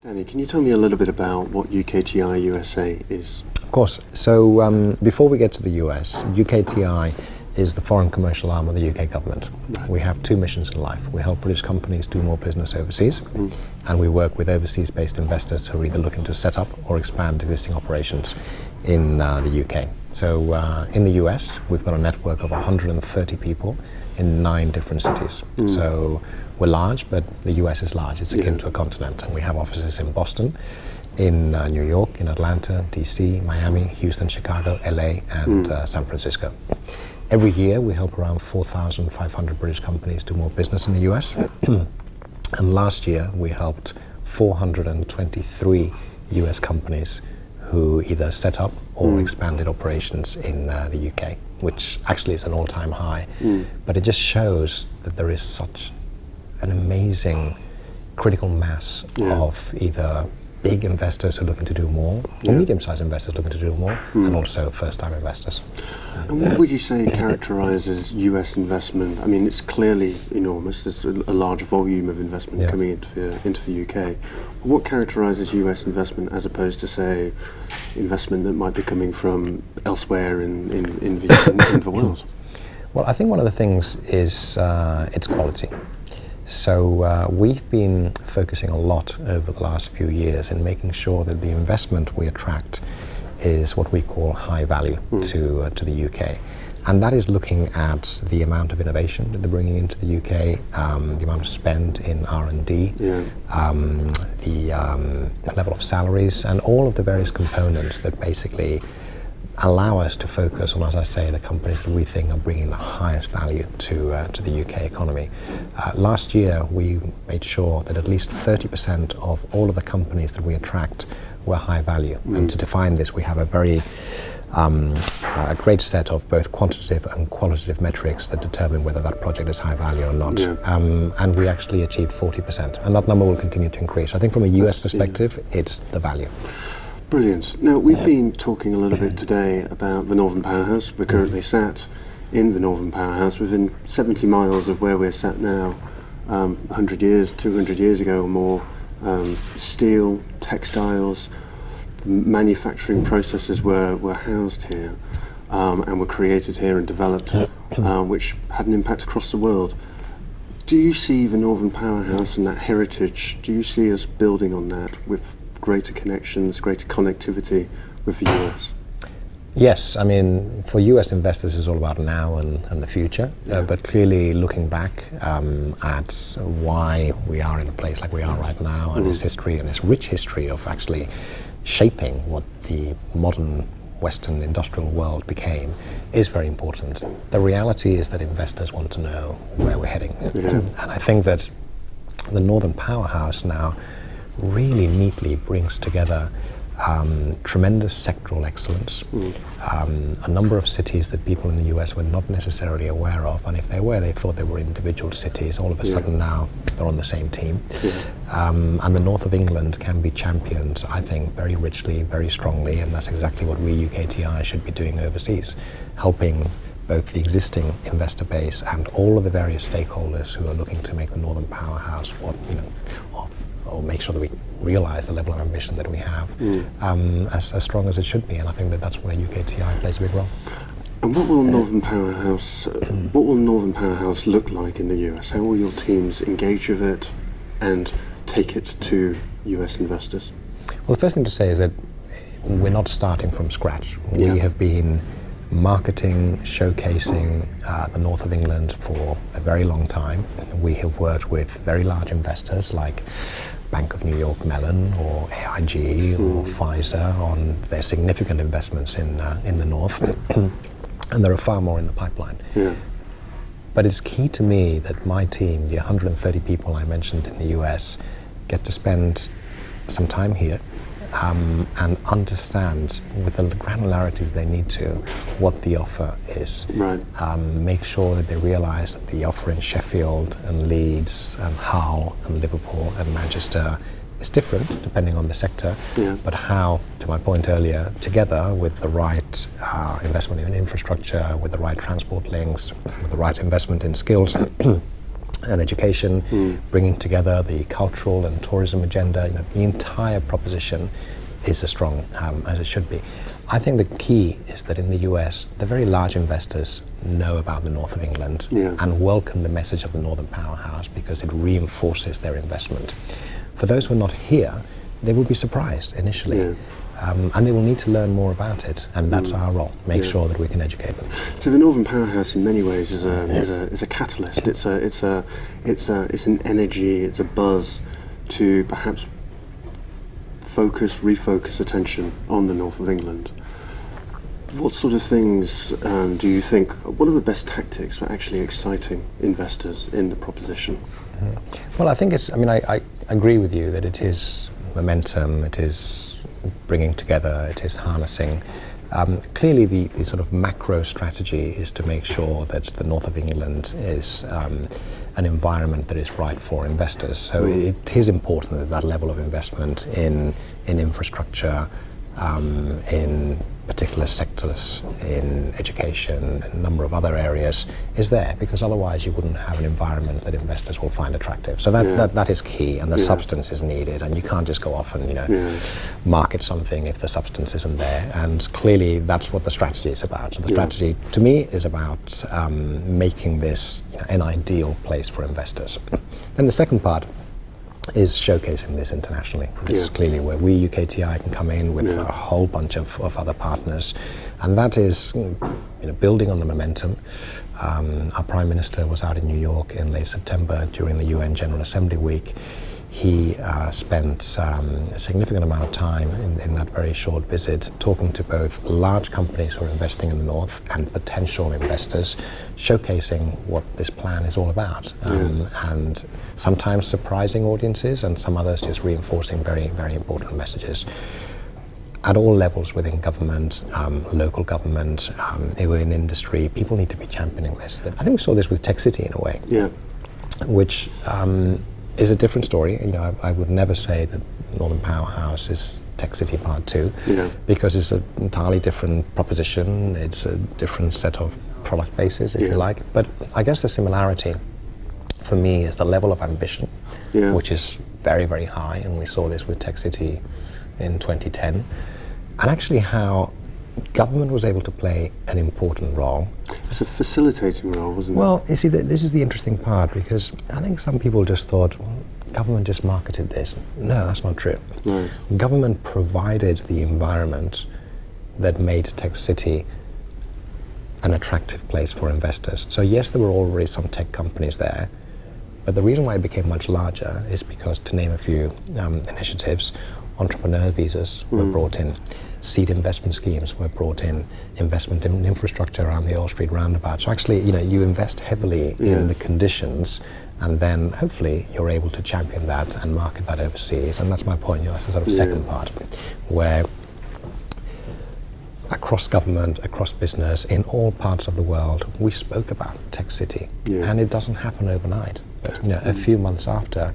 Annie, can you tell me a little bit about what UKTI USA is? Of course. So before we get to the US, UKTI is the foreign commercial arm of the UK government. Right. We have two missions in life. We help British companies do more business overseas, and we work with overseas-based investors who are either looking to set up or expand existing operations in the UK. So in the US, we've got a network of 130 people in 9 different cities. So we're large, but the US is large. It's akin to a continent. And we have offices in Boston, in New York, in Atlanta, DC, Miami, Houston, Chicago, LA, and San Francisco. Every year we help around 4,500 British companies do more business in the US. And last year we helped 423 US companies who either set up or expanded operations in the UK, which actually is an all-time high. But it just shows that there is such an amazing critical mass of either big investors who are looking to do more, or medium-sized investors looking to do more, and also first-time investors. And what would you say characterises US investment? I mean, it's clearly enormous. There's a large volume of investment coming into the UK. What characterises US investment as opposed to, say, investment that might be coming from elsewhere in the world? Well, I think one of the things is its quality. So we've been focusing a lot over the last few years in making sure that the investment we attract is what we call high value to the UK. And that is looking at the amount of innovation that they're bringing into the UK, the amount of spend in R&D, the level of salaries, and all of the various components that basically allow us to focus on, as I say, the companies that we think are bringing the highest value to the UK economy. Last year, we made sure that at least 30% of all of the companies that we attract were high value. And to define this, we have a very a great set of both quantitative and qualitative metrics that determine whether that project is high value or not. And we actually achieved 40%, and that number will continue to increase. I think from a US perspective, it's the value. Brilliant. Now, we've been talking a little bit today about the Northern Powerhouse. We're currently sat in the Northern Powerhouse within 70 miles of where we're sat now. 100 years, 200 years ago or more, steel, textiles, manufacturing processes were housed here and were created here and developed, which had an impact across the world. Do you see the Northern Powerhouse and that heritage, do you see us building on that with greater connections, greater connectivity with the US? Yes, I mean, for US investors it's all about now and the future, but clearly looking back at why we are in a place like we are right now, and its history and its rich history of actually shaping what the modern Western industrial world became is very important. The reality is that investors want to know where we're heading. And I think that the Northern Powerhouse now really neatly brings together tremendous sectoral excellence, a number of cities that people in the US were not necessarily aware of, and if they were, they thought they were individual cities. All of a sudden now they're on the same team. And the north of England can be championed, I think, very richly, very strongly, and that's exactly what we UKTI should be doing overseas, helping both the existing investor base and all of the various stakeholders who are looking to make the Northern Powerhouse or make sure that we realize the level of ambition that we have as strong as it should be, and I think that that's where UKTI plays a big role. And what will Northern Powerhouse look like in the US? How will your teams engage with it and take it to US investors? Well, the first thing to say is that we're not starting from scratch. We have been marketing, showcasing the north of England for a very long time. We have worked with very large investors like Bank of New York Mellon or AIG or Pfizer on their significant investments in the north, and there are far more in the pipeline. But it's key to me that my team, the 130 people I mentioned in the US, get to spend some time here and understand with the granularity they need to what the offer is. Make sure that they realize that the offer in Sheffield and Leeds and Hull and Liverpool and Manchester is different depending on the sector, but how, to my point earlier, together with the right investment in infrastructure, with the right transport links, with the right investment in skills, and education, bringing together the cultural and tourism agenda. The entire proposition is as strong as it should be. I think the key is that in the US, the very large investors know about the north of England and welcome the message of the Northern Powerhouse because it reinforces their investment. For those who are not here, they will be surprised initially. And they will need to learn more about it, and that's our role. Make sure that we can educate them. So the Northern Powerhouse, in many ways, is a catalyst. It's an energy. It's a buzz to perhaps refocus attention on the north of England. What sort of things do you think? What are the best tactics for actually exciting investors in the proposition? Well, I think it's. I mean, I agree with you that it is momentum. It is bringing together, it is harnessing. Clearly the sort of macro strategy is to make sure that the north of England is an environment that is right for investors. So it is important that that level of investment in infrastructure, in particular sectors, in education, and a number of other areas is there, because otherwise you wouldn't have an environment that investors will find attractive. So that is key, and the substance is needed, and you can't just go off and market something if the substance isn't there. And clearly that's what the strategy is about. So the strategy to me is about making this an ideal place for investors. Then the second part is showcasing this internationally. This is clearly where we, UKTI, can come in with a whole bunch of other partners, and that is building on the momentum. Our Prime Minister was out in New York in late September during the UN General Assembly Week. He spent a significant amount of time in that very short visit talking to both large companies who are investing in the north and potential investors, showcasing what this plan is all about, and sometimes surprising audiences, and some others just reinforcing very, very important messages. At all levels within government, local government, within industry, people need to be championing this. I think we saw this with Tech City in a way, which is a different story. I would never say that Northern Powerhouse is Tech City Part 2, because it's an entirely different proposition. It's a different set of product bases, if you like. But I guess the similarity for me is the level of ambition, which is very, very high, and we saw this with Tech City in 2010, and actually how government was able to play an important role. It's a facilitating role, wasn't it? Well, you see, this is the interesting part, because I think some people just thought, government just marketed this. No, that's not true. Right. Government provided the environment that made Tech City an attractive place for investors. So yes, there were already some tech companies there, but the reason why it became much larger is because, to name a few initiatives, entrepreneur visas were brought in, seed investment schemes were brought in, investment in infrastructure around the Old Street roundabout. So actually, you invest heavily in the conditions, and then hopefully you're able to champion that and market that overseas. And that's my point. That's the sort of second part, where across government, across business, in all parts of the world, we spoke about Tech City, and it doesn't happen overnight. But a few months after,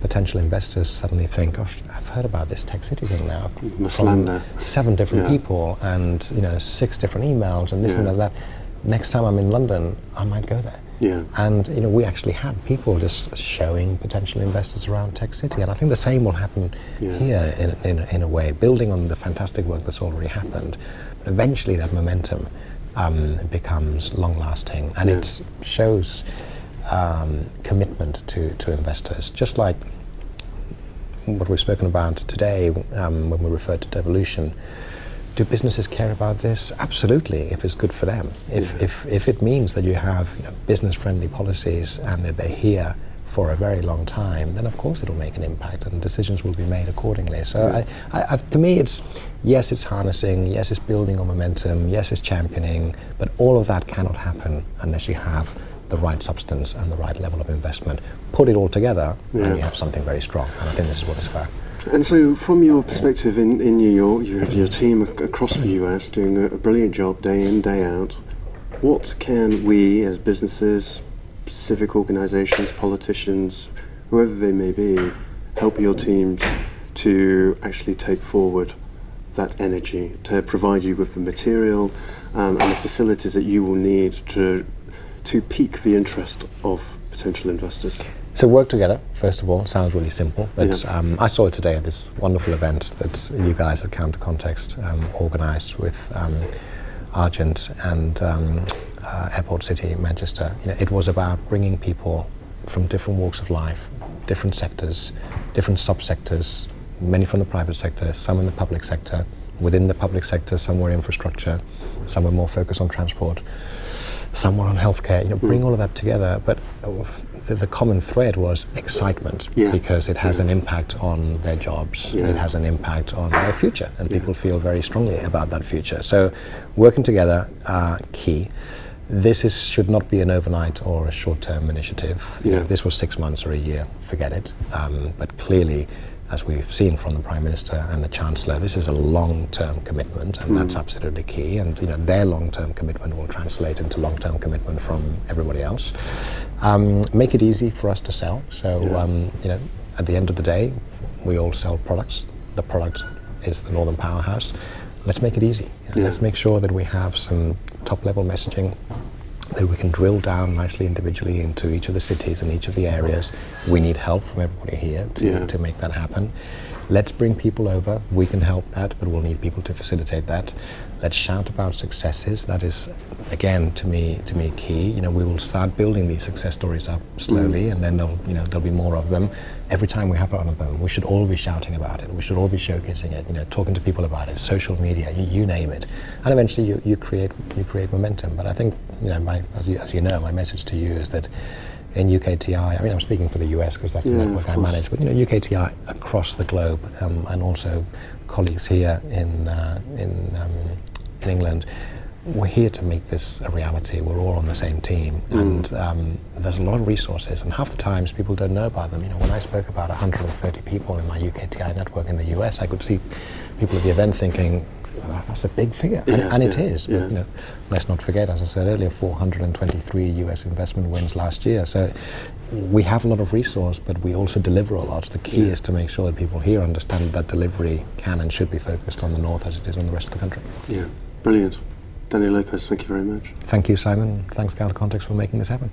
potential investors suddenly think, gosh, I've heard about this Tech City thing now from 7 different people, and 6 different emails, and this and that. Next time I'm in London, I might go there. And we actually had people just showing potential investors around Tech City, and I think the same will happen here in a way, building on the fantastic work that's already happened. But eventually that momentum becomes long-lasting, and it shows commitment to investors, just like what we've spoken about today when we referred to devolution. Do businesses care about this? Absolutely, if it's good for them. If it means that you have business-friendly policies and that they're here for a very long time, then of course it'll make an impact and decisions will be made accordingly. So to me, it's harnessing, yes, it's building on momentum, yes, it's championing, but all of that cannot happen unless you have the right substance and the right level of investment. Put it all together and you have something very strong, and I think this is what it's about. And so from your perspective in New York, you have your team across the US doing a brilliant job day in, day out. What can we as businesses, civic organisations, politicians, whoever they may be, help your teams to actually take forward that energy, to provide you with the material and the facilities that you will need to pique the interest of potential investors? So work together, first of all, sounds really simple. But Yeah. I saw it today at this wonderful event that you guys at Counter Context organised with Argent and Airport City, Manchester. It was about bringing people from different walks of life, different sectors, different subsectors, many from the private sector, some in the public sector. Within the public sector, some were infrastructure, some were more focused on transport, some were on healthcare. Bring all of that together. But the common thread was excitement, because it has an impact on their jobs, it has an impact on their future, and people feel very strongly about that future. So working together, key. This should not be an overnight or a short-term initiative. If this was 6 months or a year, forget it. But clearly, as we've seen from the Prime Minister and the Chancellor, this is a long-term commitment, and that's absolutely key. And their long-term commitment will translate into long-term commitment from everybody else. Make it easy for us to sell. So at the end of the day, we all sell products. The product is the Northern Powerhouse. Let's make it easy. Let's make sure that we have some top-level messaging, that we can drill down nicely individually into each of the cities and each of the areas. We need help from everybody here to make that happen. Let's bring people over. We can help that, but we'll need people to facilitate that. Let's shout about successes. That is, again, to me key. We will start building these success stories up slowly, and then there'll be more of them. Every time we have one of them, we should all be shouting about it. We should all be showcasing it. Talking to people about it. Social media, you name it, and eventually you create momentum. But I think as you know, my message to you is that in UKTI, I'm speaking for the US because that's the network I manage, but UKTI across the globe, and also colleagues here in England, we're here to make this a reality. We're all on the same team, and there's a lot of resources, and half the times people don't know about them. When I spoke about 130 people in my UKTI network in the US, I could see people at the event thinking, that's a big figure, and it is. But, let's not forget, as I said earlier, 423 US investment wins last year. So we have a lot of resource, but we also deliver a lot. The key is to make sure that people here understand that delivery can and should be focused on the north as it is on the rest of the country. Yeah, brilliant. Daniel Lopez, thank you very much. Thank you, Simon. Thanks, Counter Context, for making this happen.